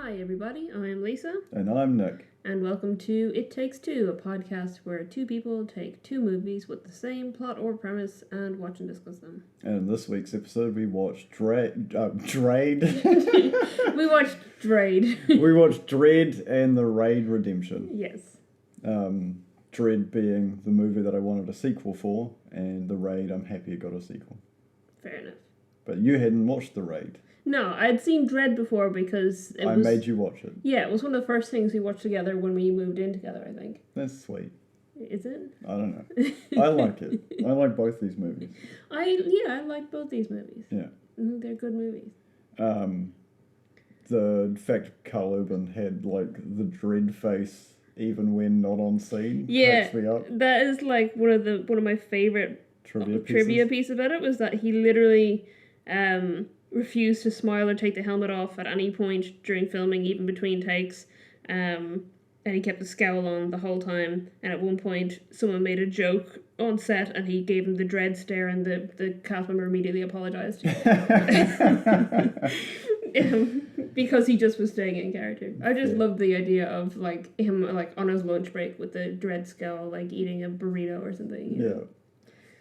Hi everybody, I'm Lisa. And I'm Nick. And welcome to It Takes Two, a podcast where two people take two movies with the same plot or premise and watch and discuss them. And in this week's episode we watched Dredd. We watched Dredd. We watched Dredd and the Raid Redemption. Yes. Dredd being the movie that I wanted a sequel for, and the Raid I'm happy it got a sequel. Fair enough. But you hadn't watched the Raid. No, I'd seen Dredd before because I made you watch it. Yeah, it was one of the first things we watched together when we moved in together, I think. That's sweet. Is it? I don't know. I like it. I like both these movies. I like both these movies. Yeah. They're good movies. The fact Karl Urban had like the Dredd face even when not on scene cracks me up. That is like one of my favorite trivia piece about it was that he literally refused to smile or take the helmet off at any point during filming, even between takes. And he kept the scowl on the whole time. And at one point, someone made a joke on set, and he gave him the Dredd stare, and the cast member immediately apologized. Because he just was staying in character. I just love the idea of like him like on his lunch break with the Dredd scowl, like eating a burrito or something.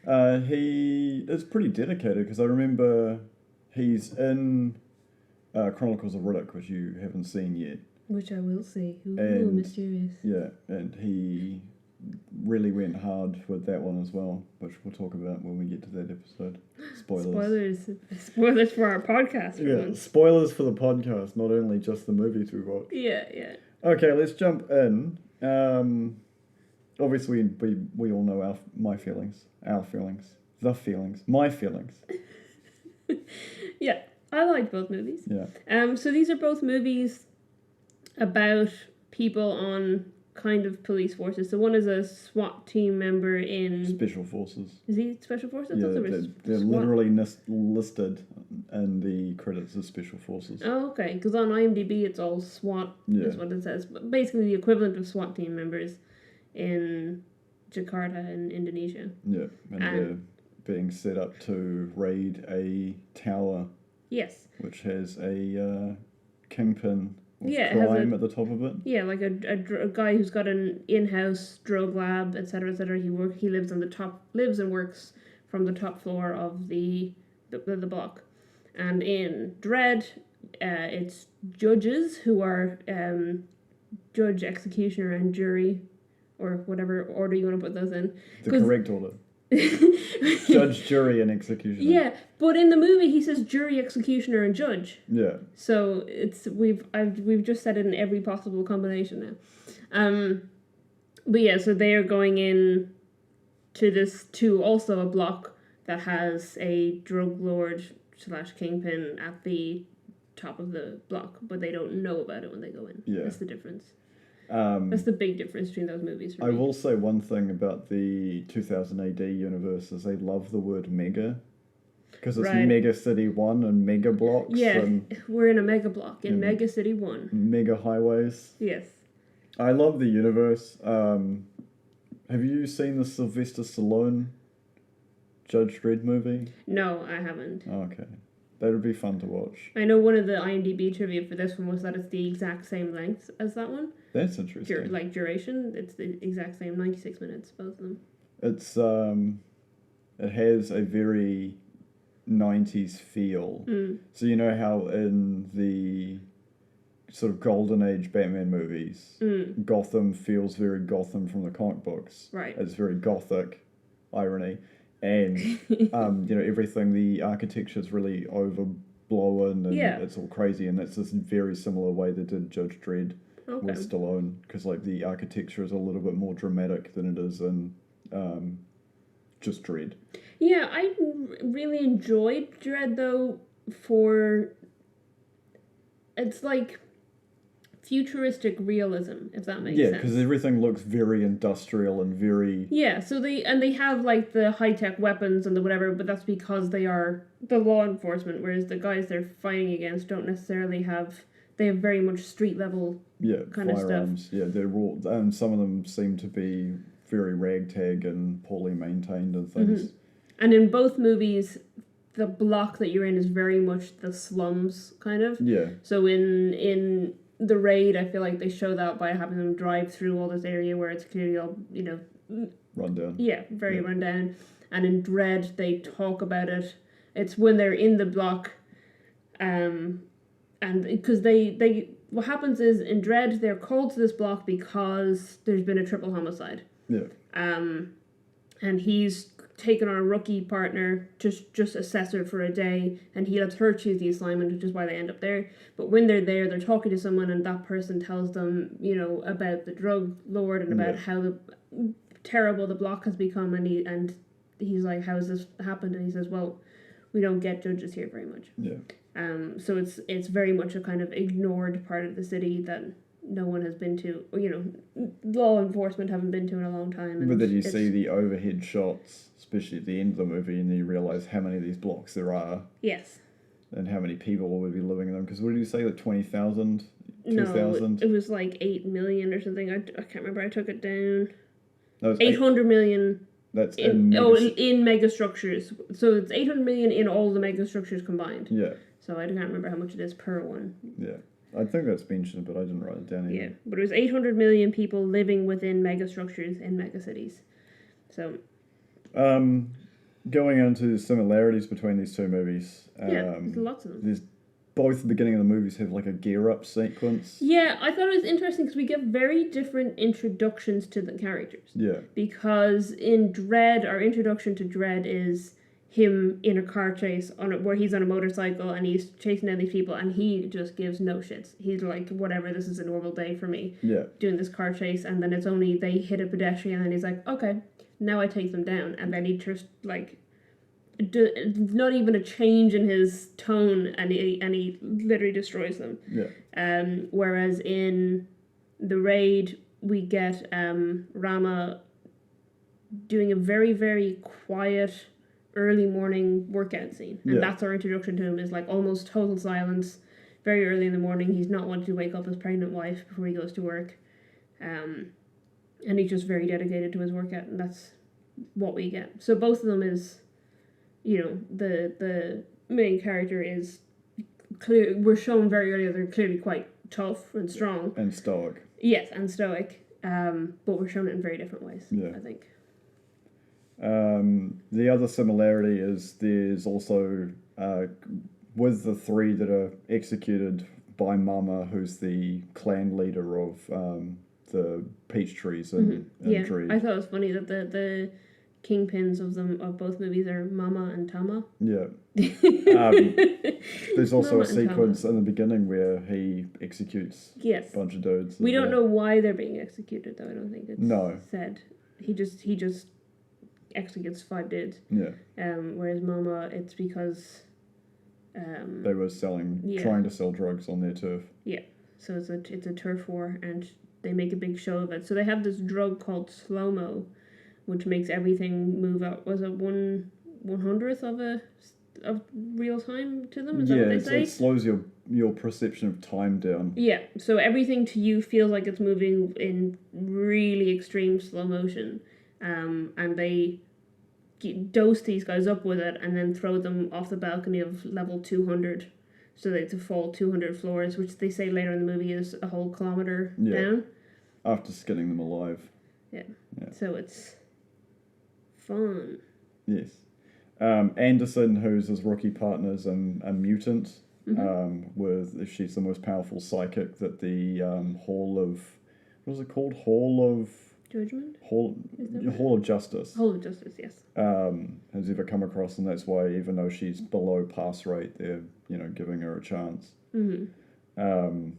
Yeah. He is pretty dedicated because I remember he's in Chronicles of Riddick, which you haven't seen yet. Which I will see. Ooh, mysterious. Yeah, and he really went hard with that one as well, which we'll talk about when we get to that episode. Spoilers. Spoilers for our podcast. Yeah, spoilers for the podcast, not only just the movies we watch. Yeah. Okay, let's jump in. Obviously, we all know my feelings. Yeah, I liked both movies. Yeah. So these are both movies about people on kind of police forces. So one is a SWAT team member in... Special Forces. Is he Special Forces? Yeah, they're literally listed in the credits as Special Forces. Oh, okay. Because on IMDb it's all SWAT, is what it says. But basically the equivalent of SWAT team members in Jakarta in Indonesia. Yeah, and they're being set up to raid a tower. Yes. Which has a kingpin of it crime at the top of it. Yeah, like a guy who's got an in-house drug lab, etc., etc. He lives and works from the top floor of the block. And in Dredd, it's judges who are judge, executioner, and jury, or whatever order you want to put those in. The correct order. Judge, jury, and executioner. Yeah, but in the movie he says jury, executioner, and judge. Yeah. So we've just said it in every possible combination now. But yeah, so they are going in to also a block that has a drug lord / kingpin at the top of the block, but they don't know about it when they go in. Yeah. That's the difference. That's the big difference between those movies for me. I will say one thing about the 2000 AD universe is they love the word mega. Because it's Mega City 1 and Mega Blocks. Yeah, and we're in a Mega Block in Mega City 1. Mega Highways. Yes. I love the universe. Have you seen the Sylvester Stallone Judge Dredd movie? No, I haven't. Okay. That would be fun to watch. I know one of the IMDb trivia for this one was that it's the exact same length as that one. That's interesting. Duration, it's the exact same, 96 minutes, both of them. It's, it has a very 90s feel. So you know how in the sort of golden age Batman movies, Gotham feels very Gotham from the comic books. Right. It's very gothic, irony. And, everything, the architecture is really overblown and it's all crazy. And that's this very similar way they did Judge Dredd with Stallone. Because, like, the architecture is a little bit more dramatic than it is in just Dredd. Yeah, I really enjoyed Dredd, though, it's like futuristic realism, if that makes sense. Yeah, because everything looks very industrial and very... Yeah, so they have, like, the high-tech weapons and the whatever, but that's because they are the law enforcement, whereas the guys they're fighting against don't necessarily have... They have very much street-level kind of stuff. Yeah, they're all... And some of them seem to be very ragtag and poorly maintained and things. Mm-hmm. And in both movies, the block that you're in is very much the slums, kind of. Yeah. So in the Raid, I feel like they show that by having them drive through all this area where it's clearly all, run down. Yeah, very run down. And in Dredd, they talk about it. It's when they're in the block, and because they what happens is in Dredd they're called to this block because there's been a triple homicide. Yeah. And he's taken on a rookie partner, just assessor for a day, and he lets her choose the assignment, which is why they end up there. But when they're there, they're talking to someone, and that person tells them, about the drug lord and about how terrible the block has become, and he's like, how has this happened? And he says, well, we don't get judges here very much. Yeah. So it's very much a kind of ignored part of the city that no one has been to, law enforcement haven't been to in a long time. And but then you see the overhead shots, especially at the end of the movie, and then you realise how many of these blocks there are. Yes. And how many people would be living in them. Because what did you say, like 20,000? 2,000? No, it was like 8 million or something. I can't remember. I took it down. No, it's 800 million. That's in megastructures. So it's 800 million in all the megastructures combined. Yeah. So I can't remember how much it is per one. Yeah. I think that's mentioned, but I didn't write it down either. Yeah, but it was 800 million people living within megastructures in megacities. So... going into the similarities between these two movies. There's lots of them. There's both the beginning of the movies have like a gear up sequence. Yeah, I thought it was interesting because we get very different introductions to the characters. Yeah. Because in Dredd, our introduction to Dredd is him in a car chase where he's on a motorcycle and he's chasing down these people and he just gives no shits. He's like, whatever, this is a normal day for me. Yeah. Doing this car chase, and then it's only they hit a pedestrian and he's like, okay, now I take them down. And then he just like... not even a change in his tone, and he literally destroys them. Yeah. Whereas in the Raid, we get Rama doing a very, very quiet early morning workout scene, and that's our introduction to him. Is like almost total silence, very early in the morning. He's not wanting to wake up his pregnant wife before he goes to work, and he's just very dedicated to his workout, and that's what we get. So both of them is. The main character is clear. We're shown very early that they're clearly quite tough and strong. And stoic. Yes, and stoic. But we're shown it in very different ways, I think. The other similarity is there's also, with the three that are executed by Mama, who's the clan leader of the peach trees in Dredd. I thought it was funny that the kingpins of both movies are Mama and Tama. Yeah. There's also a sequence in the beginning where he executes a bunch of dudes. We don't know why they're being executed, though. I don't think it's said. He just executes 5 dudes. Yeah. Whereas Mama, it's because they were trying to sell drugs on their turf. Yeah. So it's a turf war, and they make a big show of it. So they have this drug called slow-mo, which makes everything move out. Was it 1/100th of real time to them? Is that what they say? It slows your perception of time down. Yeah, so everything to you feels like it's moving in really extreme slow motion, and they dose these guys up with it and then throw them off the balcony of level 200, so they have to fall 200 floors, which they say later in the movie is a whole kilometer down. After skinning them alive. Yeah. So it's fun. Yes. Anderson, who's his rookie partner, is a mutant. She's the most powerful psychic that the Hall of... What was it called? Hall of... Judgement? Hall of Justice. Hall of Justice, yes. Has ever come across, and that's why even though she's below pass rate, they're, giving her a chance. Mm-hmm. And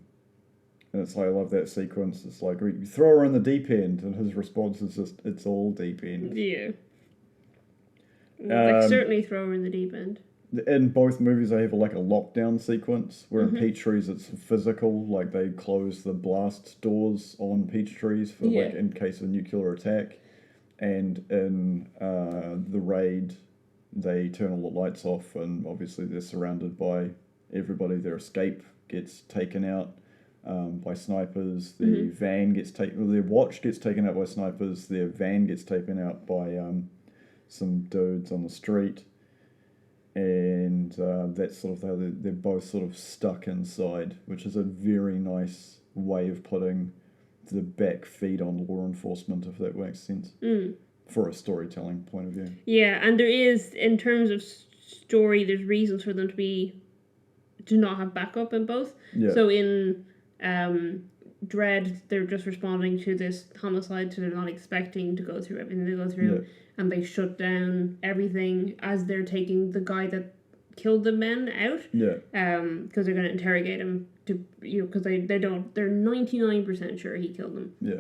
it's like, I love that sequence. It's like, you throw her in the deep end, and his response is just, it's all deep end. Yeah. They certainly throw her in the deep end. In both movies, they have a lockdown sequence, where in Peach Trees it's physical, like they close the blast doors on Peach Trees for in case of nuclear attack. And in the Raid, they turn all the lights off, and obviously they're surrounded by everybody. Their escape gets taken out by snipers. The van gets taken. Their watch gets taken out by snipers. Their van gets taken out by some dudes on the street, and that's sort of how they're both sort of stuck inside, which is a very nice way of putting the back feet on law enforcement, if that makes sense, for a storytelling point of view. Yeah, and there is, in terms of story, there's reasons for them to not have backup in both. Yeah. So in Dredd, they're just responding to this homicide, so they're not expecting to go through everything they go through, and they shut down everything as they're taking the guy that killed the men out. Yeah. Because they're going to interrogate him because they're 99% sure he killed them. Yeah.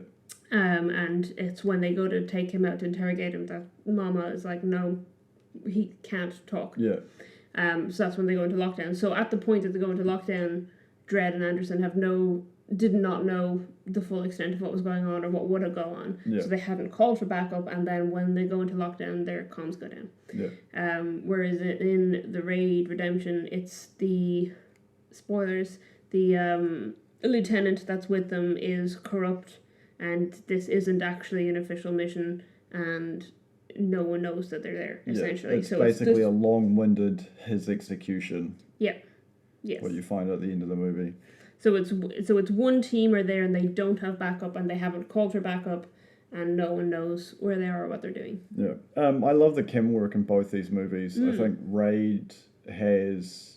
And it's when they go to take him out to interrogate him that Mama is like, no, he can't talk. Yeah. So that's when they go into lockdown. So at the point that they go into lockdown, Dredd and Anderson did not know the full extent of what was going on or what would have gone on. Yeah. So they hadn't called for backup, and then when they go into lockdown, their comms go down. Yeah. Whereas in the Raid Redemption, it's the spoilers. The lieutenant that's with them is corrupt, and this isn't actually an official mission, and no one knows that they're there, essentially. It's basically a long-winded his execution. Yeah. Yes. What you find at the end of the movie. So it's one team are there and they don't have backup and they haven't called for backup and no one knows where they are or what they're doing. Yeah. I love the camera work in both these movies. I think Raid has...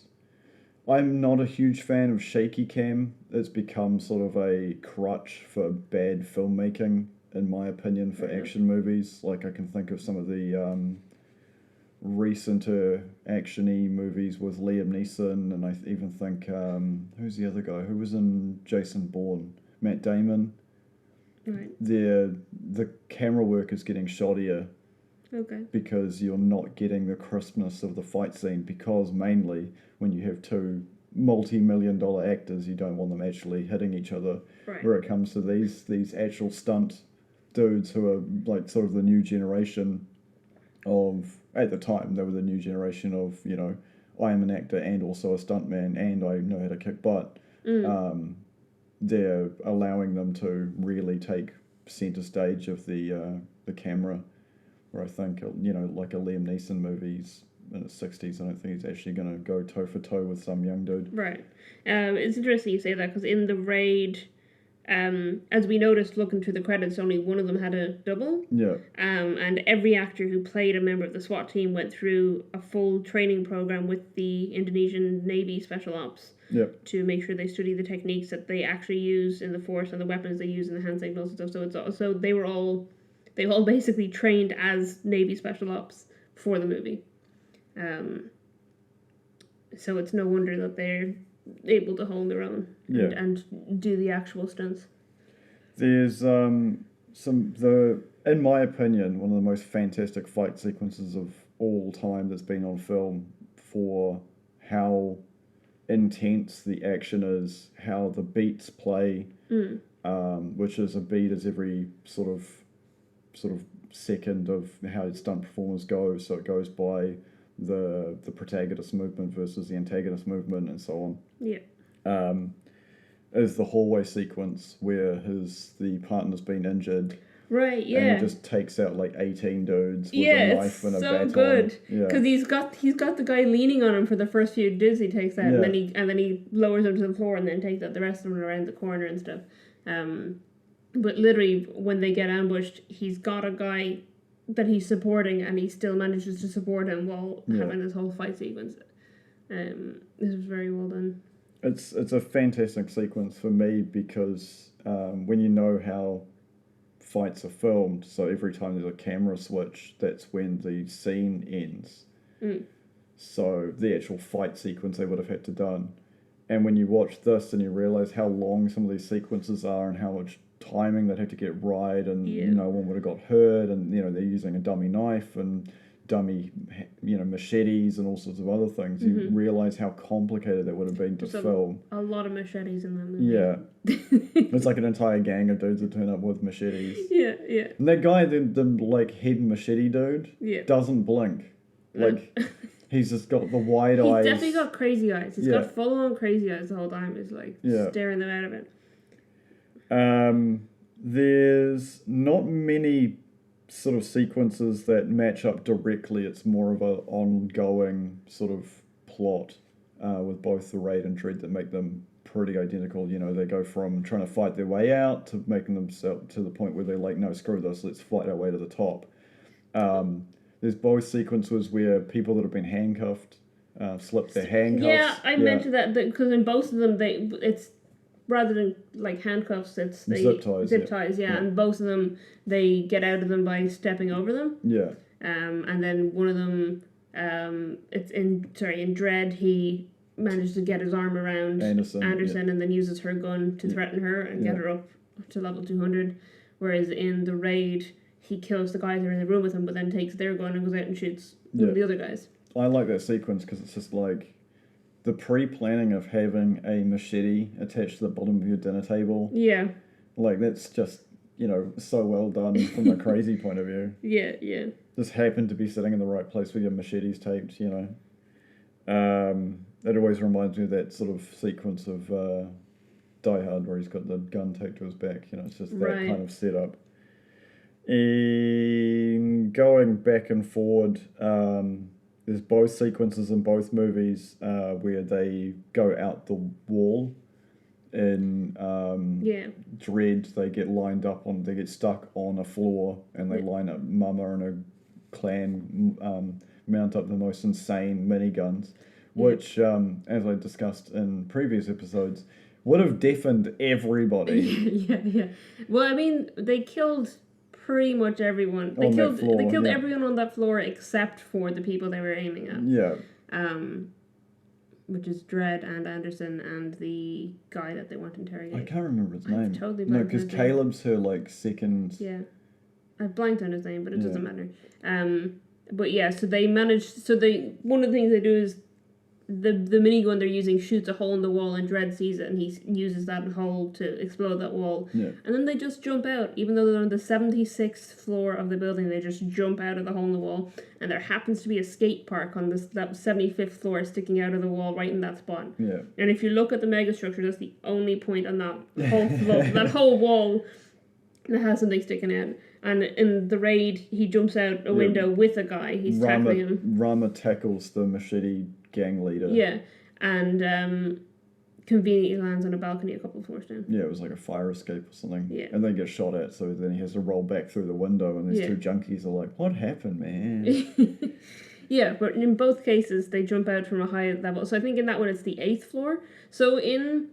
I'm not a huge fan of shaky cam. It's become sort of a crutch for bad filmmaking, in my opinion, for action movies. Like, I can think of some of the recenter action-y movies with Liam Neeson, and I even think, who's the other guy? Who was in Jason Bourne? Matt Damon. Right. The camera work is getting shoddier. Okay. Because you're not getting the crispness of the fight scene, because mainly when you have two multi-million-dollar actors, you don't want them actually hitting each other. Right. Where it comes to these actual stunt dudes who are like sort of the new generation of, at the time, they were the new generation of, you know, I am an actor and also a stuntman and I know how to kick butt. They're allowing them to really take center stage of the camera. Where I think, you know, like a Liam Neeson movies in his 60s, I don't think he's actually going to go toe for toe with some young dude. Right. It's interesting you say that, because in the Raid, as we noticed looking through the credits, only one of them had a double. Yeah. And every actor who played a member of the SWAT team went through a full training program with the Indonesian Navy Special Ops. Yep. To make sure they study the techniques that they actually use in the force and the weapons they use in the hand signals and stuff. So it's also they've all basically trained as Navy Special Ops for the movie. So it's no wonder that they're able to hold their own and do the actual stunts. There's in my opinion, one of the most fantastic fight sequences of all time that's been on film, for how intense the action is, how the beats play, which is a beat is every sort of second of how stunt performers go. So it goes by the protagonist movement versus the antagonist movement and so on. Yeah. Is the hallway sequence where the partner's been injured. Right, yeah. And he just takes out like 18 dudes with a knife and a baton. It's so good. Yeah. Because he's got the guy leaning on him for the first few dudes he takes out, and then he lowers him to the floor and then takes out the rest of them around the corner and stuff. But literally, when they get ambushed, he's got a guy that he's supporting, and he still manages to support him while having this whole fight sequence. This was very well done. It's a fantastic sequence for me because when you know how fights are filmed, so every time there's a camera switch, that's when the scene ends. So the actual fight sequence they would have had to done. And when you watch this and you realise how long some of these sequences are and how much timing they'd have to get right, and no one would have got hurt, and they're using a dummy knife and dummy machetes and all sorts of other things, you realise how complicated that would have been to film. A lot of machetes in that movie. Yeah. It's like an entire gang of dudes that turn up with machetes. Yeah. And that guy, the like head machete dude, doesn't blink. Like he's just got the wide eyes. He's definitely got crazy eyes. He's got full on crazy eyes the whole time. He's like staring them out of it. There's not many sort of sequences that match up directly. It's more of an ongoing sort of plot with both the Raid and Dredd that make them pretty identical. You know, they go from trying to fight their way out to making themselves to the point where they're like, no, screw this, let's fight our way to the top. There's both sequences where people that have been handcuffed slip their handcuffs. Yeah, I mentioned that because in both of them, it's rather than like handcuffs, it's zip ties. Yeah, and both of them they get out of them by stepping over them. Yeah. And then one of them, it's in Dredd, he managed to get his arm around Anderson and then uses her gun to threaten her and get her up to level 200. Whereas in the Raid, he kills the guys that are in the room with him, but then takes their gun and goes out and shoots one of the other guys. I like that sequence because it's just like the pre-planning of having a machete attached to the bottom of your dinner table. Yeah. Like, that's just, you know, so well done from a crazy point of view. Yeah, yeah. Just happened to be sitting in the right place with your machetes taped, you know. It always reminds me of that sort of sequence of Die Hard where he's got the gun taped to his back. You know, it's just that kind of setup. And going back and forward, there's both sequences in both movies where they go out the wall. In Dredd, they get stuck on a floor and they line up Mama and her clan, mount up the most insane miniguns, which, as I discussed in previous episodes, would have deafened everybody. Yeah. Well, I mean, they killed pretty much everyone. They killed everyone on that floor except for the people they were aiming at. Yeah. Which is Dredd and Anderson and the guy that they want to interrogate. I can't remember his name. Totally no, because Caleb's her like second. Yeah, I blanked on his name, but it doesn't matter. But yeah, so they managed. So one of the things they do is the minigun they're using shoots a hole in the wall, and Dredd sees it, and he uses that hole to explode that wall. Yeah. And then they just jump out, even though they're on the 76th floor of the building. They just jump out of the hole in the wall, and there happens to be a skate park on that 75th floor sticking out of the wall right in that spot. Yeah. And if you look at the megastructure, that's the only point on that whole floor, that whole wall that has something sticking out. And in the Raid, he jumps out a window with a guy. He's tackling him. Rama tackles the machete gang leader. Yeah, and conveniently lands on a balcony a couple of floors down. Yeah, it was like a fire escape or something. Yeah. And then gets shot at, so then he has to roll back through the window, and these two junkies are like, what happened, man? Yeah, but in both cases, they jump out from a high level. So I think in that one, it's the 8th floor. So in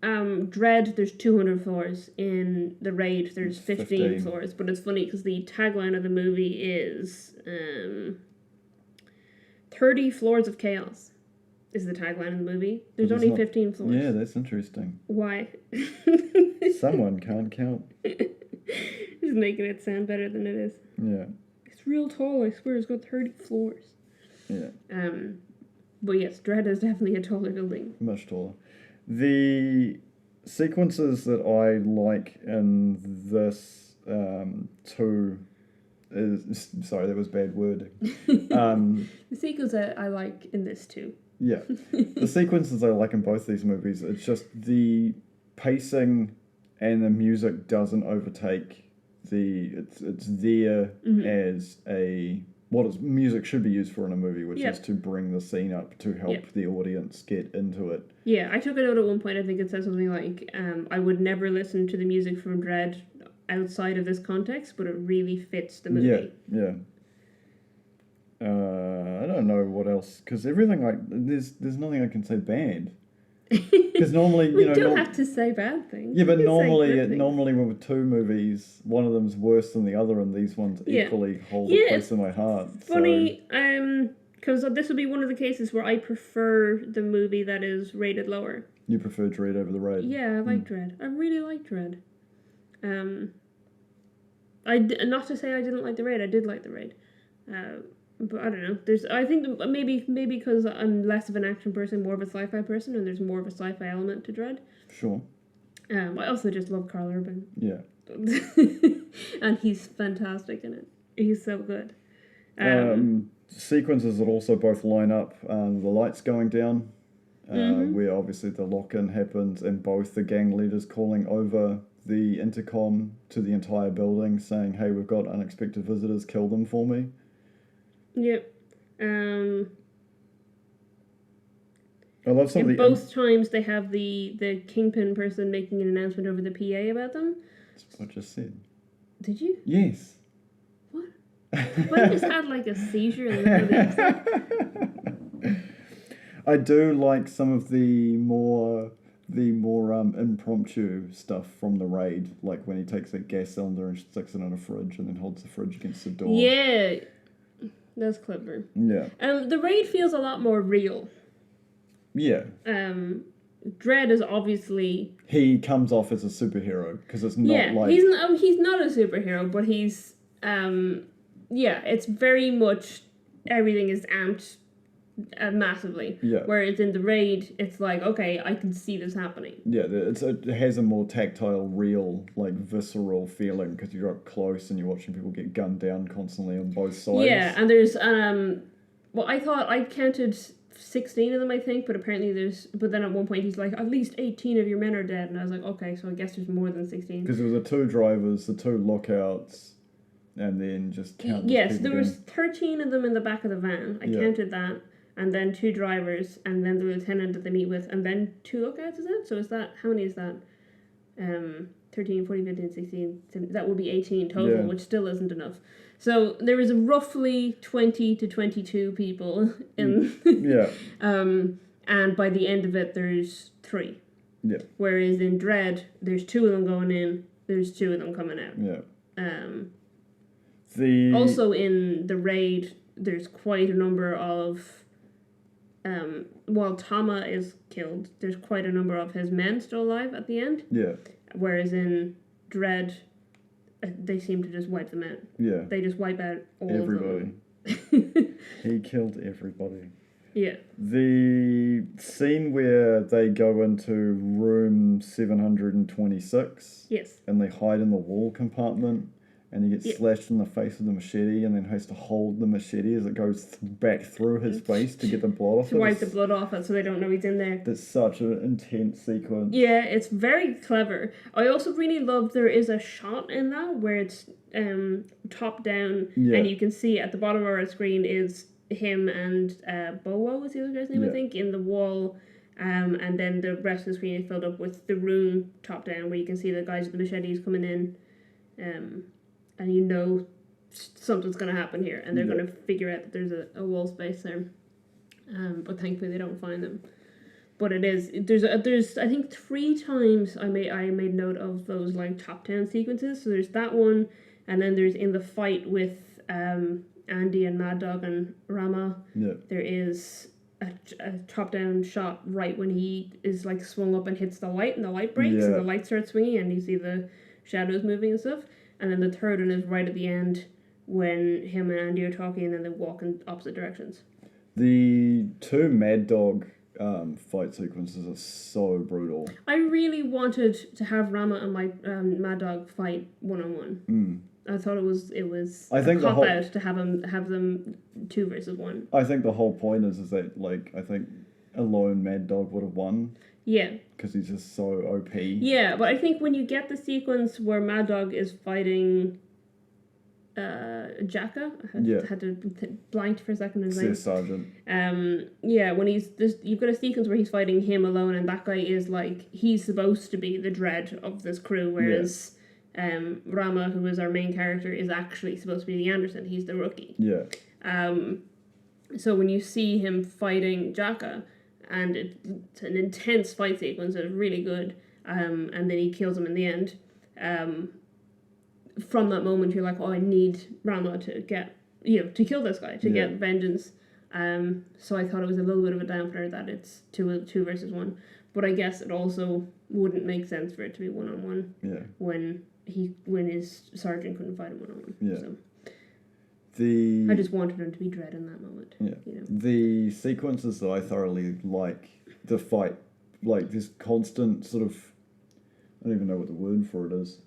Dredd, there's 200 floors. In the Raid, there's 15 floors. But it's funny because the tagline of the movie is 30 floors of chaos is the tagline of the movie. There's only 15 floors. Yeah, that's interesting. Why? Someone can't count. Just making it sound better than it is. Yeah. It's real tall, I swear. It's got 30 floors. Yeah. But yes, Dredd is definitely a taller building. Much taller. The sequences that I like in this two is... Sorry, that was bad wording. The sequels I like in this too. Yeah. The sequences I like in both these movies, it's just the pacing and the music doesn't overtake it's there as what music should be used for in a movie, which is to bring the scene up to help the audience get into it. Yeah, I took a note at one point. I think it said something like, I would never listen to the music from Dredd outside of this context, but it really fits the movie. Yeah. I don't know what else, because there's nothing I can say bad. Because normally, we don't have to say bad things. Yeah, but normally with two movies, one of them's worse than the other, and these ones equally hold a place in my heart. Funny, because this would be one of the cases where I prefer the movie that is rated lower. You prefer Dredd over the Raid? Yeah, I like Dredd. I really like Dredd. Not to say I didn't like the Raid. I did like the Raid. But I don't know. I think maybe because I'm less of an action person, more of a sci-fi person, and there's more of a sci-fi element to Dredd. Sure. I also just love Karl Urban. Yeah. And he's fantastic in it. He's so good. Sequences that also both line up. The lights going down, where obviously the lock-in happens, and both the gang leaders calling over the intercom to the entire building, saying, "Hey, we've got unexpected visitors. Kill them for me." Yep. I love some of the... both times they have the kingpin person making an announcement over the PA about them. That's what I just said. Did you? Yes. What? I just had like a seizure in the middle of the episode. I do like some of the more impromptu stuff from the raid, like when he takes that gas cylinder and sticks it in a fridge and then holds the fridge against the door. Yeah, that's clever. Yeah. The raid feels a lot more real. Yeah. Dredd is obviously... He comes off as a superhero, because it's not like... he's not a superhero, but he's... it's very much... Everything is amped massively. Yeah. Whereas in the raid, it's like, okay, I can see this happening. Yeah, it has a more tactile, real, like, visceral feeling, because you're up close and you're watching people get gunned down constantly on both sides. Yeah, and there's... well, I thought I counted 16 of them, I think, but apparently there's... But then at one point he's like, at least 18 of your men are dead. And I was like, okay, so I guess there's more than 16. Because there was the 2 drivers, the 2 lookouts, and then just countless Yes, there people was 13 of them in the back of the van. I counted that. And then 2 drivers, and then the lieutenant that they meet with, and then 2 lookouts, is it? So is that... How many is that? 13, 14, 15, 16... That would be 18 total, which still isn't enough. So there is roughly 20 to 22 people in... Yeah. And by the end of it, there's 3. Yeah. Whereas in Dredd, there's 2 of them going in, there's 2 of them coming out. Yeah. Also in the raid, there's quite a number of... while Tama is killed, there's quite a number of his men still alive at the end. Yeah. Whereas in Dredd, they seem to just wipe them out. Yeah. They just wipe out all everybody. of them. He killed everybody. Yeah. The scene where they go into room 726. Yes. And they hide in the wall compartment. And he gets slashed in the face with the machete, and then has to hold the machete as it goes back through his face to get the blood off it. To wipe the blood off it so they don't know he's in there. That's such an intense sequence. Yeah, it's very clever. I also really love there is a shot in that where it's top down, and you can see at the bottom of our screen is him and Bowo was the other guy's name, I think, in the wall. And then the rest of the screen is filled up with the room top down where you can see the guys with the machetes coming in. And you know something's going to happen here, and they're going to figure out that there's a wall space there. But thankfully they don't find them. But it is there's I think 3 times I made note of those like top down sequences. So there's that one, and then there's in the fight with Andy and Mad Dog and Rama. Yeah. There is a top down shot right when he is like swung up and hits the light, and the light breaks, and the light starts swinging, and you see the shadows moving and stuff. And then the third one is right at the end when him and Andy are talking, and then they walk in opposite directions. The 2 Mad Dog fight sequences are so brutal. I really wanted to have Rama and my Mad Dog fight 1-on-1. I thought it was I think a cop out to have them 2 versus 1. I think the whole point is that like I think alone Mad Dog would have won. Yeah. Because he's just so OP. Yeah, but I think when you get the sequence where Mad Dog is fighting Jacka, I had to blanked for a second his name. Sergeant. When you've got a sequence where he's fighting him alone, and that guy is like, he's supposed to be the Dredd of this crew, whereas Rama, who is our main character, is actually supposed to be the Anderson. He's the rookie. Yeah. So when you see him fighting Jacka, and it's an intense fight sequence, it's really good, and then he kills him in the end. From that moment, you're like, oh, I need Rama to get, to kill this guy, to get vengeance. So I thought it was a little bit of a dampener that it's 2 versus 1. But I guess it also wouldn't make sense for it to be 1-on-1 when his sergeant couldn't fight him 1-on-1. Yeah. So. I just wanted him to be Dredd in that moment. Yeah. The sequences that I thoroughly like, the fight, like this constant sort of, I don't even know what the word for it is.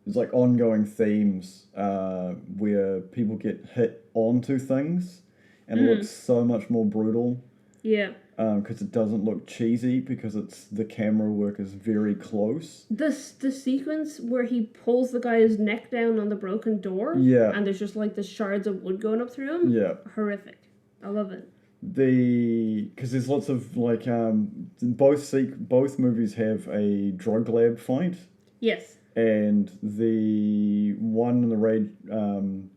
It's like ongoing themes where people get hit onto things, and it looks so much more brutal. Yeah. Because it doesn't look cheesy, because the camera work is very close. The sequence where he pulls the guy's neck down on the broken door, and there's just like the shards of wood going up through him. Yeah, horrific. I love it. because there's lots of like both movies have a drug lab fight. Yes. And the one in the raid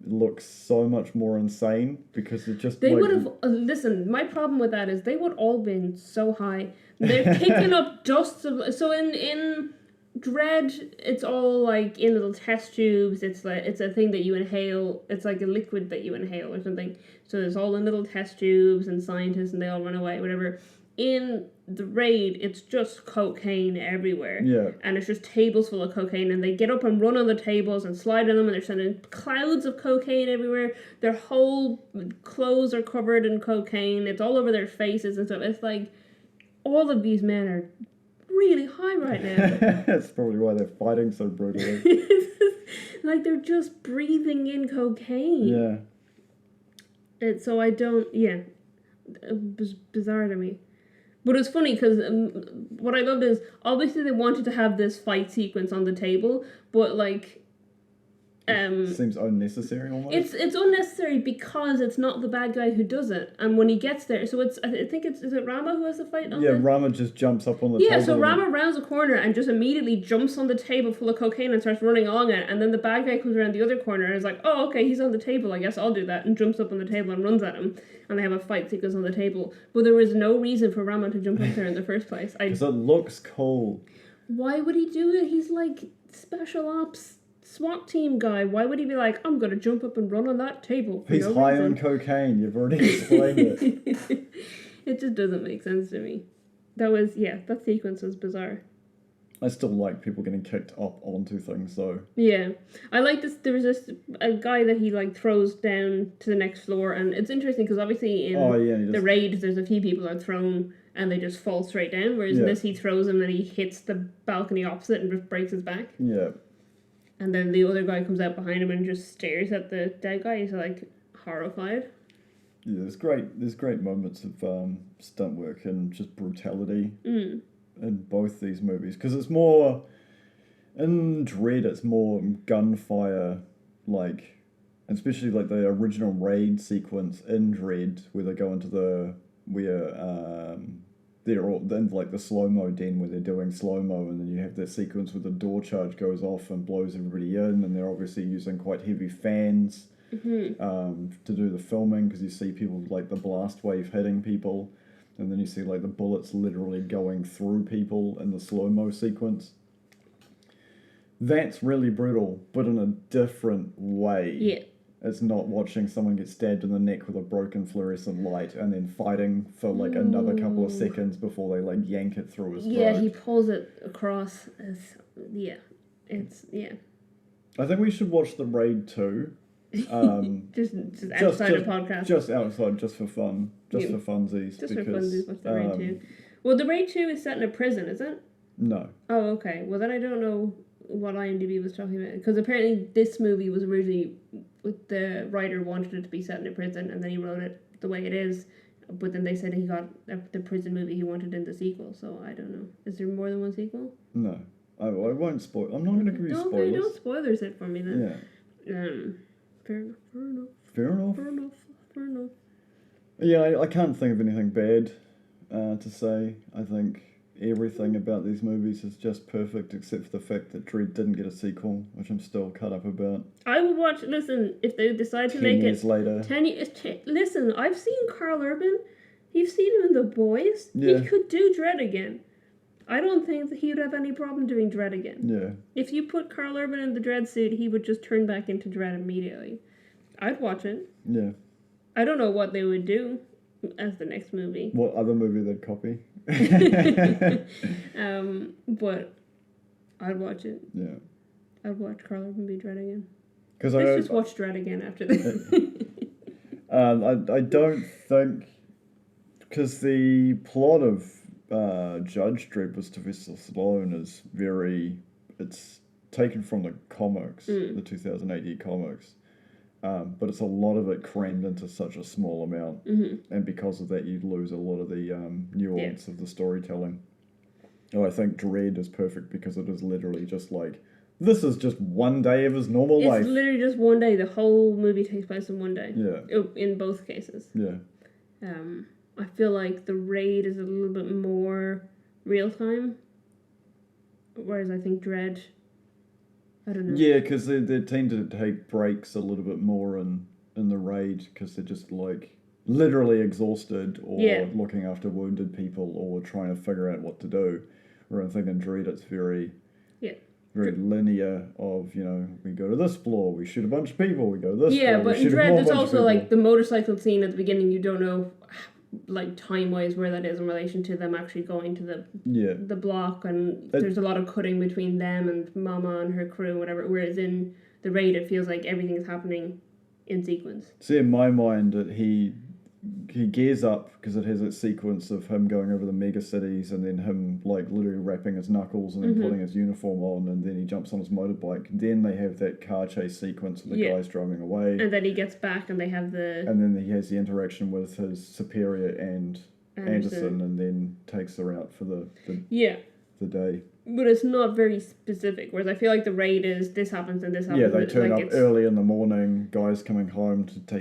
looks so much more insane because it just... They would have... listen, my problem with that is they would all been so high. They're kicking up dust. So in Dredd, it's all like in little test tubes. It's a thing that you inhale. It's like a liquid that you inhale or something. So it's all in little test tubes and scientists and they all run away, whatever. In the raid, it's just cocaine everywhere. Yeah. And it's just tables full of cocaine, and they get up and run on the tables and slide on them, and they're sending clouds of cocaine everywhere. Their whole clothes are covered in cocaine. It's all over their faces and stuff. It's like, all of these men are really high right now. That's probably why they're fighting so brutally. Like, they're just breathing in cocaine. Yeah. And so I don't, it was bizarre to me. But it's funny because what I loved is obviously they wanted to have this fight sequence on the table, but like seems unnecessary almost. It's unnecessary because it's not the bad guy who does it, and when he gets there, so it's I think is it Rama who has the fight on Rama just jumps up on the table. Yeah, so Rama rounds a corner and just immediately jumps on the table full of cocaine and starts running along it, and then the bad guy comes around the other corner and is like, oh, okay, he's on the table, I guess I'll do that, and jumps up on the table and runs at him, and they have a fight sequence on the table. But there was no reason for Rama to jump up there in the first place. Because it looks cool. Why would he do it? He's like special ops SWAT team guy. Why would he be like, I'm gonna jump up and run on that table? He's no high reason. on cocaine. You've already explained it. It just doesn't make sense to me. That sequence was bizarre. I still like people getting kicked up onto things though. Yeah. I like this. There was a guy that he like throws down to the next floor, and it's interesting because obviously in the raid there's a few people that are thrown and they just fall straight down, whereas in this he throws him and he hits the balcony opposite and just breaks his back. Yeah. And then the other guy comes out behind him and just stares at the dead guy. He's like horrified. Yeah, there's great moments of stunt work and just brutality in both these movies. Because it's more, in Dredd, it's more gunfire, like, especially like the original raid sequence in Dredd where they go into they're all in like the slow-mo den where they're doing slow-mo, and then you have that sequence where the door charge goes off and blows everybody in, and they're obviously using quite heavy fans to do the filming, because you see people like the blast wave hitting people, and then you see like the bullets literally going through people in the slow-mo sequence. That's really brutal, but in a different way. Yeah. It's not watching someone get stabbed in the neck with a broken fluorescent light and then fighting for like another couple of seconds before they like yank it through his throat. Yeah, he pulls it across. I think we should watch The Raid 2. Just outside the podcast. Just outside, just for fun. Just for funsies. Just for funsies, watch The Raid 2. Well, The Raid 2 is set in a prison, is it? No. Oh, okay. Well, then I don't know what IMDb was talking about. Because apparently this movie was originally... the writer wanted it to be set in a prison, and then he wrote it the way it is, but then they said he got the prison movie he wanted in the sequel, so I don't know. Is there more than one sequel? No. I won't spoil. I'm not going to give you spoilers. Okay, don't spoilers it for me then. Yeah. Fair enough. Yeah, I can't think of anything bad to say. I think everything about these movies is just perfect, except for the fact that Dredd didn't get a sequel, which I'm still cut up about. I would watch, listen, if they decide to 10 make years later. 10 years listen, I've seen Karl Urban. You've seen him in The Boys. Yeah. He could do Dredd again. I don't think that he would have any problem doing Dredd again. Yeah. If you put Karl Urban in the Dredd suit, he would just turn back into Dredd immediately. I'd watch it. Yeah. I don't know what they would do as the next movie. What other movie they'd copy? But I'd watch it. Yeah. I'd watch Karl Urban be Dredd again. Let's just watch Dredd again after this. I don't think... Because the plot of Judge Dredd with Sylvester Stallone is very... It's taken from the comics, the 2008 comics. But it's a lot of it crammed into such a small amount. Mm-hmm. And because of that, you lose a lot of the nuance of the storytelling. I think Dredd is perfect because it is literally just like, this is just one day of his normal life. It's literally just one day. The whole movie takes place in one day. Yeah. In both cases. Yeah. I feel like the Raid is a little bit more real time, whereas I think Dredd, I don't know. Yeah, because they tend to take breaks a little bit more in the Raid, because they're just like literally exhausted or looking after wounded people or trying to figure out what to do. Where I think in Dredd it's very linear of, you know, we go to this floor, we shoot a bunch of people, we go to this floor, but in Dredd there's also like the motorcycle scene at the beginning, you don't know like time-wise where that is in relation to them actually going to the block, and there's a lot of cutting between them and Mama and her crew, whatever, whereas in the Raid it feels like everything's happening in sequence. See, in my mind, he gears up because it has a sequence of him going over the mega cities and then him like literally wrapping his knuckles and then putting his uniform on, and then he jumps on his motorbike. Then they have that car chase sequence of the guys driving away, and then he gets back and they have and then he has the interaction with his superior and Anderson, and then takes her out for the day. But it's not very specific, whereas I feel like the Raid is this happens and this happens. Yeah, they turn up early in the morning, guys coming home to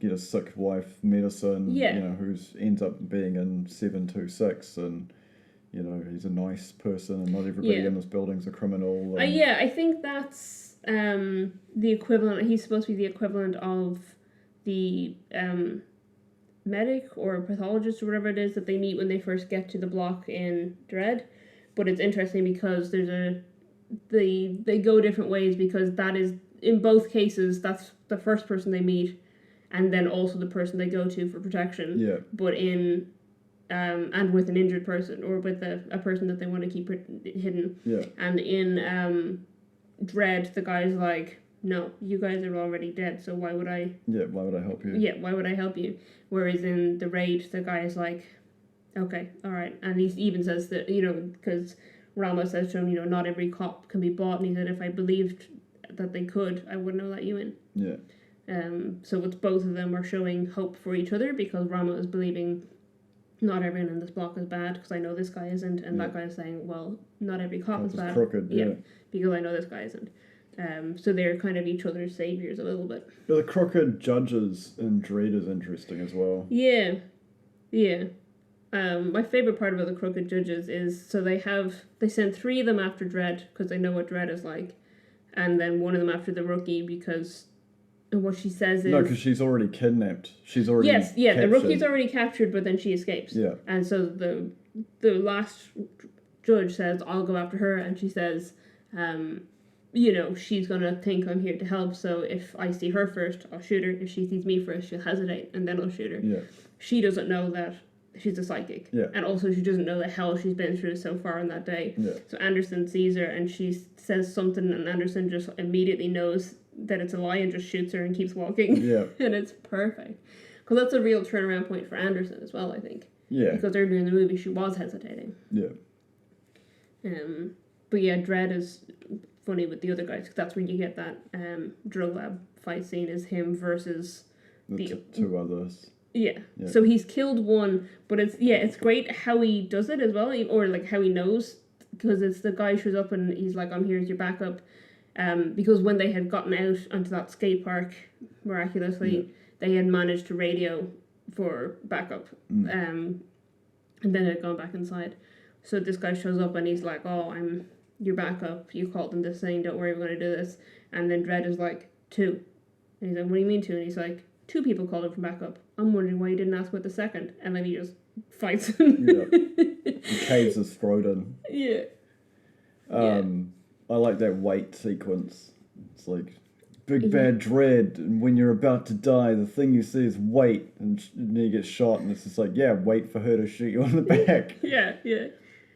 get a sick wife medicine, you know, who ends up being in 726, and, you know, he's a nice person and not everybody in this building's a criminal. I think that's the equivalent, he's supposed to be the equivalent of the medic or pathologist or whatever it is that they meet when they first get to the block in Dredd. But it's interesting because they go different ways, because that is, in both cases, that's the first person they meet, and then also the person they go to for protection. Yeah. But in, and with an injured person, or with a person that they want to keep hidden. Yeah. And in Dredd, the guy's like, no, you guys are already dead, so why would I... Yeah, why would I help you? Yeah, why would I help you? Whereas in the Raid, the guy is like... Okay, all right. And he even says that, you know, because Rama says to him, you know, not every cop can be bought. And he said, if I believed that they could, I wouldn't have let you in. Yeah. So it's both of them are showing hope for each other, because Rama is believing not everyone in this block is bad, because I know this guy isn't. And that guy is saying, well, not every cop is bad. Crooked, because I know this guy isn't. So they're kind of each other's saviors a little bit. Yeah, the crooked judges in Dredd is interesting as well. Yeah. My favourite part about the crooked judges is, so they send 3 of them after Dredd because they know what Dredd is like, and then 1 of them after the rookie because what she says is... No, because she's already kidnapped. She's already captured. The rookie's already captured, but then she escapes. Yeah. And so the last judge says, I'll go after her, and she says, you know, she's going to think I'm here to help, so if I see her first, I'll shoot her. If she sees me first, she'll hesitate, and then I'll shoot her. Yeah. She doesn't know that she's a psychic. Yeah. And also she doesn't know the hell she's been through so far on that day. Yeah. So Anderson sees her and she says something, and Anderson just immediately knows that it's a lie and just shoots her and keeps walking. Yeah. And it's perfect. Because that's a real turnaround point for Anderson as well, I think. Yeah. Because earlier in the movie she was hesitating. Yeah. But yeah, Dredd is funny with the other guys, because that's where you get that drug lab fight scene, is him versus the 2 others. Yeah. So he's killed 1, but it's great how he does it as well, or like how he knows, because it's the guy shows up and he's like, I'm here as your backup, because when they had gotten out onto that skate park, miraculously, they had managed to radio for backup, and then had gone back inside. So this guy shows up and he's like, oh, I'm your backup, you called them this thing, don't worry, we're going to do this. And then Dredd is like, 2. And he's like, what do you mean 2? And he's like, 2 people called him for backup. I'm wondering why you didn't ask about the second. And then he just fights him. He caves his throat in. Yeah. I like that wait sequence. It's like, big bad Dredd, and when you're about to die, the thing you see is wait, and then you get shot, and it's just like, yeah, wait for her to shoot you on the back. Yeah.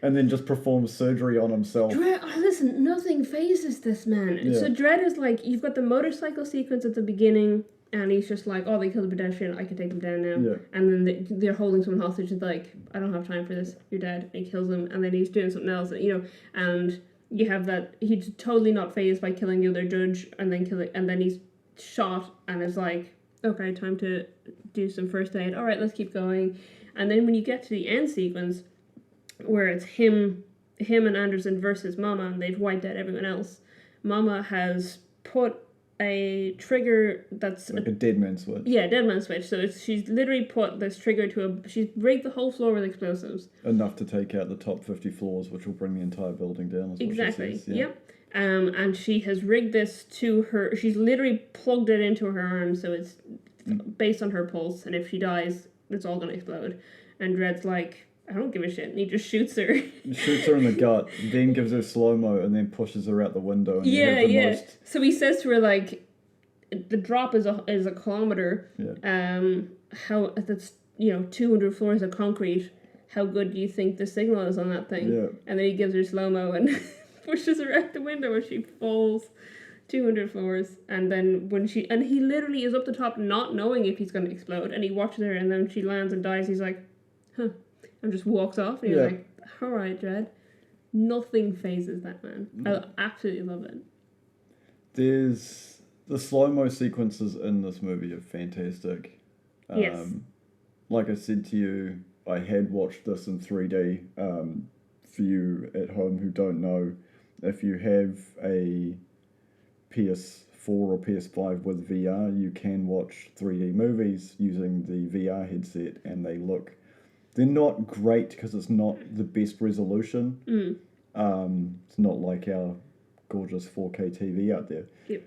And then just perform surgery on himself. Dredd, listen, nothing phases this man. Yeah. So Dredd is like, you've got the motorcycle sequence at the beginning, and he's just like, oh, they killed a pedestrian, I can take them down now. Yeah. And then they're holding someone hostage, and like, I don't have time for this, you're dead. And he kills him, and then he's doing something else, you know, and you have that, he's totally not phased by killing the other judge, and then he's shot, and is like, okay, time to do some first aid. All right, let's keep going. And then when you get to the end sequence, where it's him and Anderson versus Mama, and they've wiped out everyone else, Mama has put a trigger that's like a dead man switch. Yeah, dead man switch. So she's literally put this trigger to she's rigged the whole floor with explosives. Enough to take out the top 50 floors, which will bring the entire building down. Exactly. Says, yeah. Yep. And she has rigged this to her. She's literally plugged it into her arm, so it's based on her pulse. And if she dies, it's all gonna explode. And Dredd's like, I don't give a shit. And he just shoots her. He shoots her in the gut, then gives her slow-mo, and then pushes her out the window. And most... So he says to her, like, the drop is a kilometer. Yeah. How that's 200 floors of concrete. How good do you think the signal is on that thing? Yeah. And then he gives her slow-mo and pushes her out the window and she falls 200 floors. And then he literally is up the top not knowing if he's going to explode. And he watches her and then she lands and dies. He's like, huh. And just walks off. And you're like, all right, Dredd. Nothing phases that man. I absolutely love it. There's the slow-mo sequences in this movie are fantastic. Yes. Like I said to you, I had watched this in 3D. For you at home who don't know, if you have a PS4 or PS5 with VR, you can watch 3D movies using the VR headset, and they're not great because it's not the best resolution. It's not like our gorgeous 4K TV out there. Yep.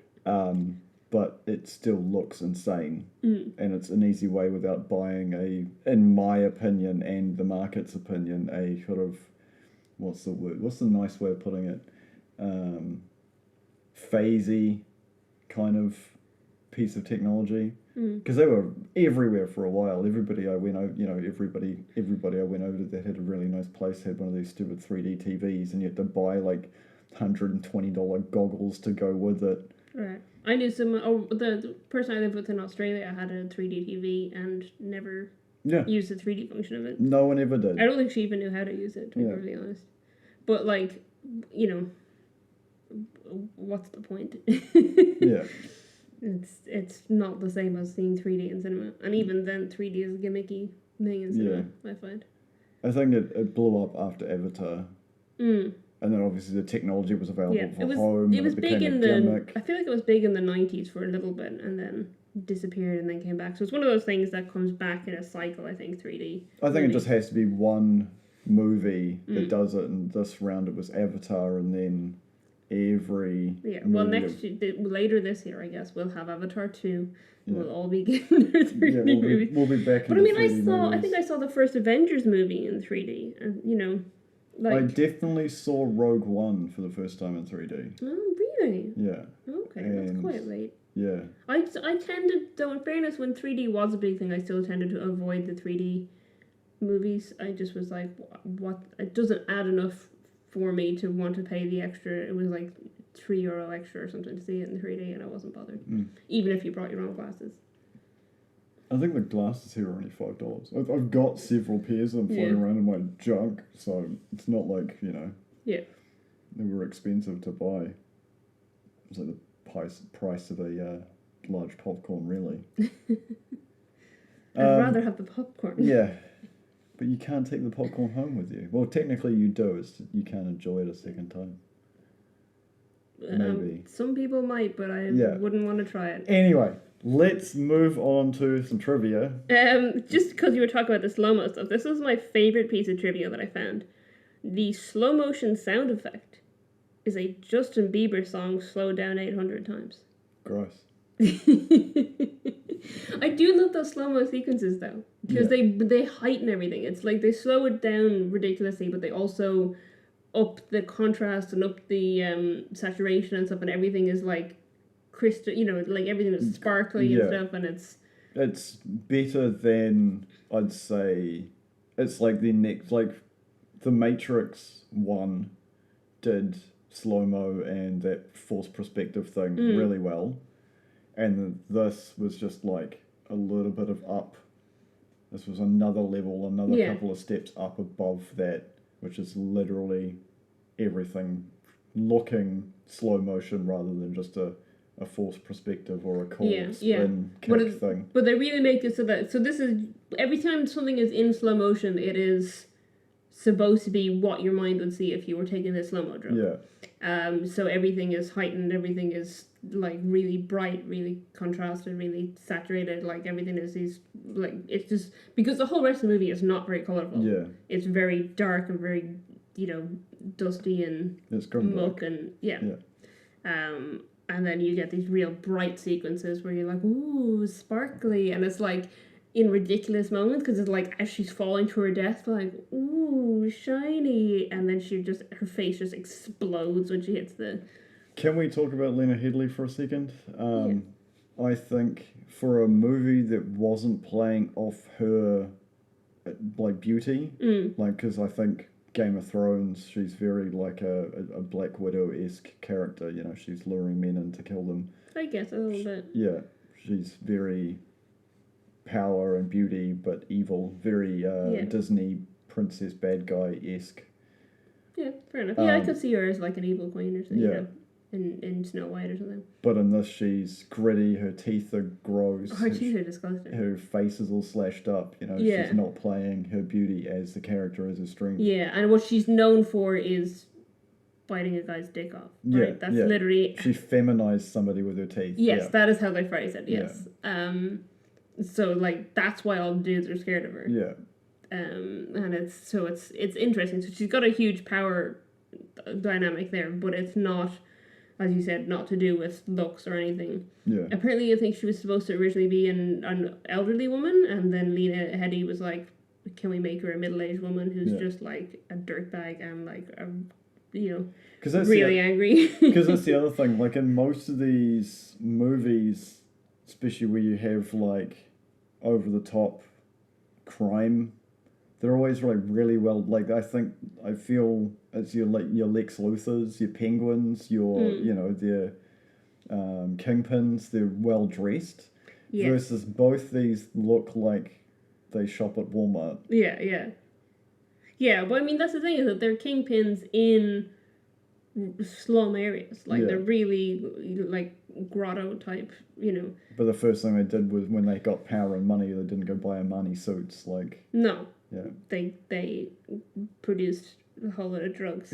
But it still looks insane. And it's an easy way without buying in my opinion and the market's opinion, a sort of, what's the word? What's the nice way of putting it? Phasey kind of piece of technology. Because they were everywhere for a while. Everybody I went over I went over to that had a really nice place had one of these stupid 3D TVs, and you had to buy like $120 goggles to go with it. Right. I knew the person I lived with in Australia had a 3D TV and never used the 3D function of it. No one ever did. I don't think she even knew how to use it, to be really honest. But like, what's the point? Yeah. It's not the same as seeing 3D in cinema. And even then, 3D is a gimmicky thing in cinema, I find. I think it blew up after Avatar. And then obviously the technology was available for home. It was big in gimmick. I feel like it was big in the 90s for a little bit and then disappeared and then came back. So it's one of those things that comes back in a cycle, I think, 3D. I think it just has to be one movie that does it, and this round it was Avatar, and then every later this year I guess we'll have Avatar 2. We'll all be getting their 3D movies. We'll be back. But I mean, I think I saw the first Avengers movie in 3D, and I definitely saw Rogue One for the first time in 3D. Oh, really? Yeah. Okay, that's quite late. Yeah. I tended, though, in fairness, when 3D was a big thing, I still tended to avoid the 3D movies. I just was like, what? It doesn't add enough for me to want to pay the extra. It was like €3 extra or something to see it in 3D, and I wasn't bothered. Even if you brought your own glasses. I think the glasses here are only $5. I've got several pairs of them floating around in my junk, so it's not like, Yeah. They were expensive to buy. It's like the price of a large popcorn, really. I'd rather have the popcorn. Yeah. But you can't take the popcorn home with you. Well, technically you do. It's you can't enjoy it a second time. Maybe. Some people might, but I wouldn't want to try it. Anyway, let's move on to some trivia. Just because you were talking about the slow-mo stuff, this is my favourite piece of trivia that I found. The slow-motion sound effect is a Justin Bieber song slowed down 800 times. Gross. I do love those slow-mo sequences, though, because they heighten everything. It's like they slow it down ridiculously, but they also up the contrast and up the saturation and stuff, and everything is like crystal, like everything is sparkly and stuff, and it's better than, I'd say, it's like the next, like the Matrix 1 did slow-mo and that forced perspective thing really well, and this was just like a little bit of up. This was another level, another couple of steps up above that, which is literally everything looking slow motion rather than just a forced perspective or a cool spin kick thing. But they really make it so this is, every time something is in slow motion, it is supposed to be what your mind would see if you were taking this slow-mo drug. Yeah. So everything is heightened, everything is like really bright, really contrasted, really saturated. Like everything is these like it's just because the whole rest of the movie is not very colorful. Yeah. It's very dark and very dusty and it's grim muck and yeah. And then you get these real bright sequences where you're like, ooh, sparkly, and it's like in ridiculous moments because it's like as she's falling to her death, like ooh, shiny, and then her face just explodes when she hits the. Can we talk about Lena Headey for a second? Yeah. I think for a movie that wasn't playing off her like beauty, like because I think Game of Thrones, she's very like a Black Widow-esque character. She's luring men in to kill them. I guess a little bit. Yeah, she's very power and beauty, but evil. Very Disney princess bad guy-esque. Yeah, fair enough. Yeah, I could see her as like an evil queen or something. In Snow White or something. But in this, she's gritty. Her teeth are gross. Her teeth are disgusting. Her face is all slashed up. She's not playing her beauty as the character as a strength. Yeah, and what she's known for is biting a guy's dick off. Right? Yeah, that's literally. She feminized somebody with her teeth. Yes, that is how they phrase it. Yes. Yeah. So like that's why all the dudes are scared of her. Yeah. And it's interesting. So she's got a huge power dynamic there, but it's not. As you said, not to do with looks or anything. Yeah. Apparently, I think she was supposed to originally be an elderly woman, and then Lena Headey was like, "Can we make her a middle-aged woman who's just like a dirtbag and like really angry?" Because that's the other thing. Like in most of these movies, especially where you have like over-the-top crime, they're always like really well. Like I feel it's your Lex Luthors, your Penguins, your their kingpins. They're well dressed. Yes. Versus both these look like they shop at Walmart. Yeah. But I mean that's the thing is that they're kingpins in slum areas. Like they're really like grotto type. But the first thing they did was when they got power and money, they didn't go buy Armani suits. Like no. Yeah. They produced a whole lot of drugs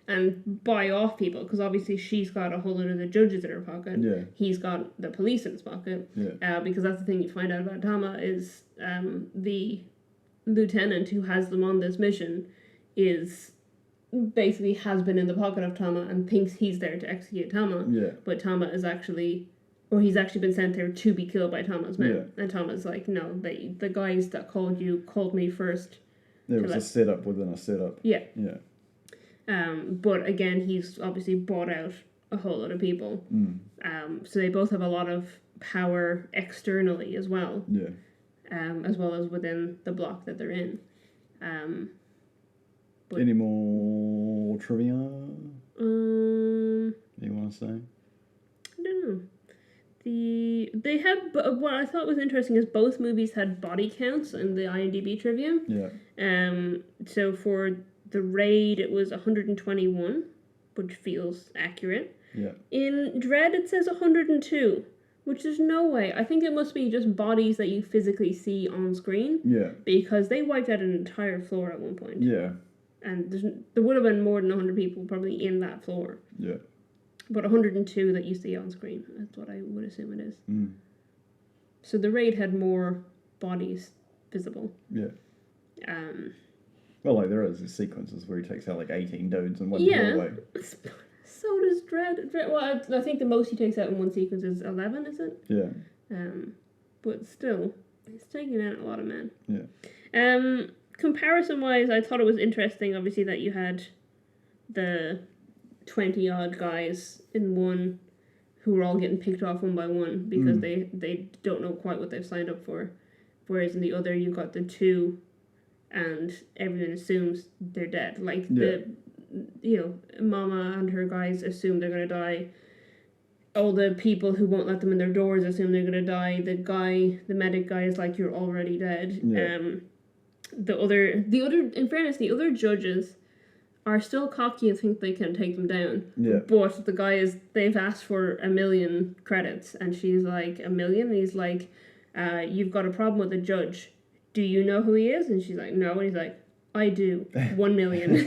and buy off people because obviously she's got a whole lot of the judges in her pocket. Yeah. He's got the police in his pocket. Yeah. Because that's the thing you find out about Tama is the lieutenant who has them on this mission is basically has been in the pocket of Tama and thinks he's there to execute Tama. Yeah. But Tama is actually. Or he's actually been sent there to be killed by Tama's men. Yeah. And Tama's like, no, the guys that called me first. There was a setup within a setup. Yeah. Yeah. But again, he's obviously bought out a whole lot of people. So they both have a lot of power externally as well. Yeah. As well as within the block that they're in. Any more trivia? You want to say? I don't know. They had what I thought was interesting is both movies had body counts in the IMDb trivia. Yeah. So for the Raid it was 121, which feels accurate. Yeah. In Dredd it says 102, which is no way. I think it must be just bodies that you physically see on screen. Yeah. Because they wiped out an entire floor at one point. Yeah. And there would have been more than 100 people probably in that floor. Yeah. But 102 that you see on screen. That's what I would assume it is. So the Raid had more bodies visible. Yeah. Well, like there is sequences where he takes out like 18 dudes in one doorway. So does Dredd. Well, I think the most he takes out in one sequence is 11, is it? Yeah. But still, he's taking out a lot of men. Yeah. Comparison-wise, I thought it was interesting, obviously, that you had the 20-odd guys in one who were all getting picked off one by one because they don't know quite what they've signed up for. Whereas in the other, you got the two and everyone assumes they're dead. Like, Mama and her guys assume they're going to die. All the people who won't let them in their doors assume they're going to die. The medic guy is like, you're already dead. Yeah. In fairness, the other judges are still cocky and think they can take them down. Yeah. But they've asked for 1 million credits, and she's like, 1 million? And he's like, you've got a problem with the judge. Do you know who he is? And she's like, no. And he's like, I do. 1 million.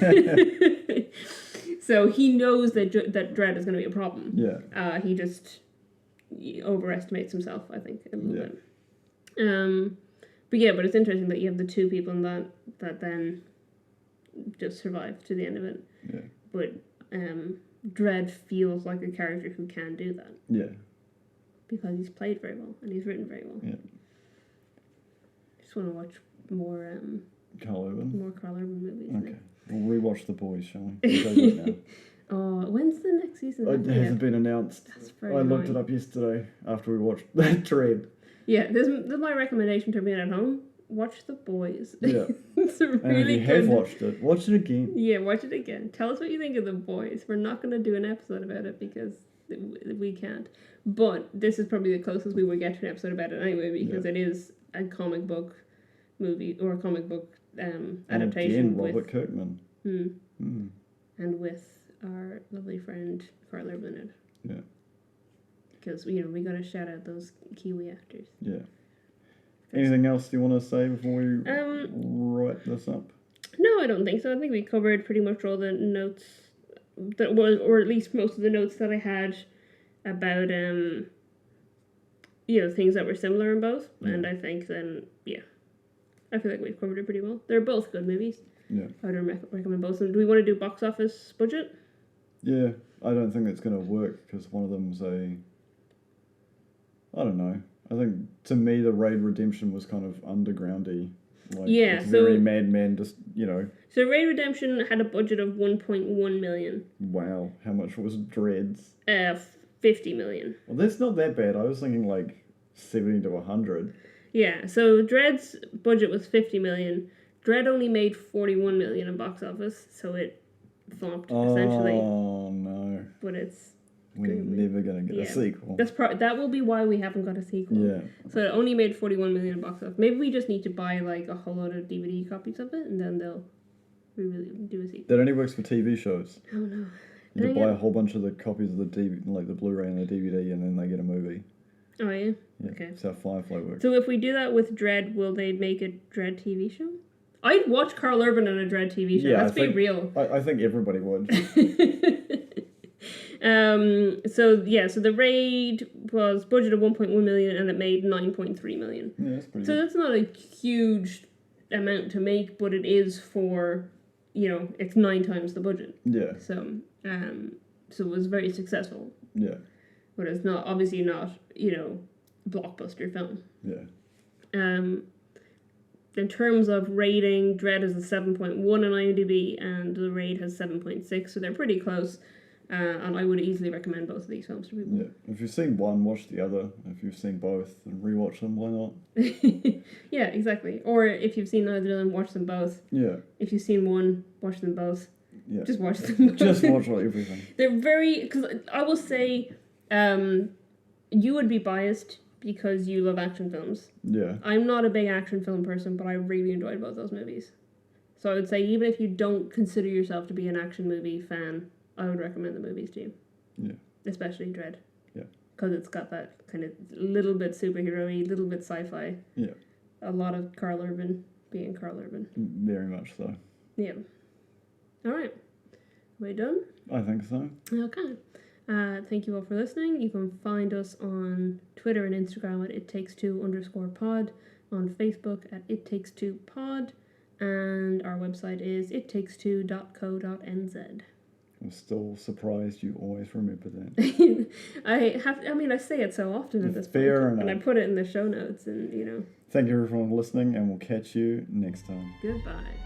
So he knows that Dredd is going to be a problem. Yeah. He just overestimates himself, I think, a little bit. But it's interesting that you have the two people in that then just survive to the end of it. Yeah. But Dredd feels like a character who can do that. Yeah. Because he's played very well and he's written very well. Yeah. Just want to watch more Karl Urban. More Karl Urban movies. Okay. We'll rewatch The Boys, shall we? We'll go now. Oh, when's the next season? It hasn't been announced. That's very I looked annoying. it up yesterday after we watched that Dredd. Yeah, this is my recommendation to being at home. Watch The Boys. Yeah. It's a And if really you have good. watched it, watch it again. Yeah, watch it again. Tell us what you think of The Boys. We're not going to do an episode about it because we can't. But this is probably the closest we would get to an episode about it anyway, because it is a comic book movie or a comic book adaptation. And again, Robert Kirkman. And with our lovely friend Karl Urban in it. Yeah. Because, we got to shout out those Kiwi actors. Yeah. Anything else you want to say before we wrap this up? No, I don't think so. I think we covered pretty much all the notes that was, or at least most of the notes that I had about, things that were similar in both. Yeah. And I think then, I feel like we've covered it pretty well. They're both good movies. Yeah. I would recommend both of them. Do we want to do box office budget? Yeah. I don't think it's going to work because one of them's I don't know. I think, to me, the Raid Redemption was kind of undergroundy. It's very Mad Men, just, So Raid Redemption had a budget of 1.1 million. Wow. How much was Dredd's? 50 million. Well, that's not that bad. I was thinking 70 to 100. Yeah, so Dredd's budget was 50 million. Dredd only made 41 million in box office, so it flopped, essentially. Oh, no. But it's... We're never going to get a sequel. That will be why we haven't got a sequel. Yeah. So it only made 41 million in box office. Maybe we just need to buy a whole lot of DVD copies of it, and then they'll really do a sequel. That only works for TV shows. Oh no. You can buy a whole bunch of the copies of the the Blu-ray and the DVD, and then they get a movie. Oh yeah? Yeah. Okay. That's how Firefly works. So if we do that with Dredd, will they make a Dredd TV show? I'd watch Karl Urban on a Dredd TV show. Let's be real. I think everybody would. So the Raid was budget of 1.1 million and it made 9.3 million. Yeah, that's pretty So good. that's not a huge amount to make, but it is for, it's 9 times the budget. Yeah. So it was very successful. Yeah. But it's not, obviously not, blockbuster film. Yeah. In terms of rating, Dredd is a 7.1 on IMDb and The Raid has 7.6, so they're pretty close. And I would easily recommend both of these films to people. Yeah. If you've seen one, watch the other. If you've seen both, then rewatch them. Why not? Yeah, exactly. Or if you've seen either of them, watch them both. Yeah. If you've seen one, watch them both. Yeah. Just watch them both. Just watch everything. They're very... Because I will say, you would be biased because you love action films. Yeah. I'm not a big action film person, but I really enjoyed both those movies. So I would say even if you don't consider yourself to be an action movie fan, I would recommend the movies to you. Yeah. Especially Dredd. Yeah. Because it's got that kind of little bit superhero-y, little bit sci-fi. Yeah. A lot of Karl Urban being Karl Urban. Very much so. Yeah. All right. We done? I think so. Okay. Thank you all for listening. You can find us on Twitter and Instagram at ittakes2_pod, on Facebook at ittakes2pod, and our website is ittakes2.co.nz. I'm still surprised you always remember that. I say it so often at this point. Fair enough. And I put it in the show notes and, Thank you everyone for listening, and we'll catch you next time. Goodbye.